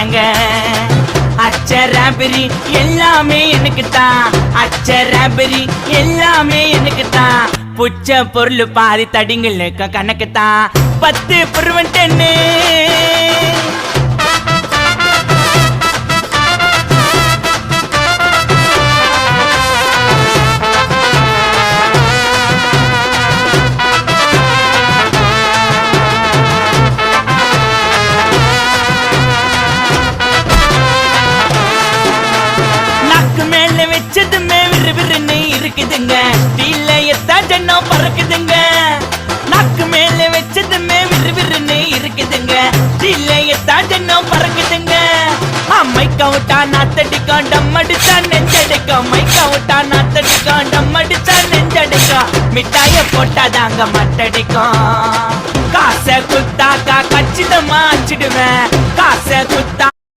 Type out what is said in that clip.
தாங்க. அச்சராபெரி எல்லாமே எனக்கு தான், அச்சராபெரி எல்லாமே எனக்கு தான். புச்ச பொருள் பாதி தடிங்களுக்கு கணக்கு தான், 10 பொருவன் 10. வச்சதுமே விறுவிறுன்னு இருக்குதுங்க, டீல எத்தா ஜன்னம் பறக்குதுங்க. நாக்கு மேல வச்சதுமே விறுவிறுன்னு இருக்குதுங்க, டீல எத்தா ஜன்னம் பறக்குதுங்க. மைக்க விட்டா நாத்தடிக்கும், டம் அடிச்சா நெஞ்சடிக்கும். மைக்க விட்டா நாத்தடிக்கும், டம் அடிச்சா நெஞ்சடிக்கும். மிட்டாய போட்டாதாங்க மட்டடிக்கும். காசை குத்தாக்கா கச்சிதமா அச்சிடுவேன், காசை குத்தா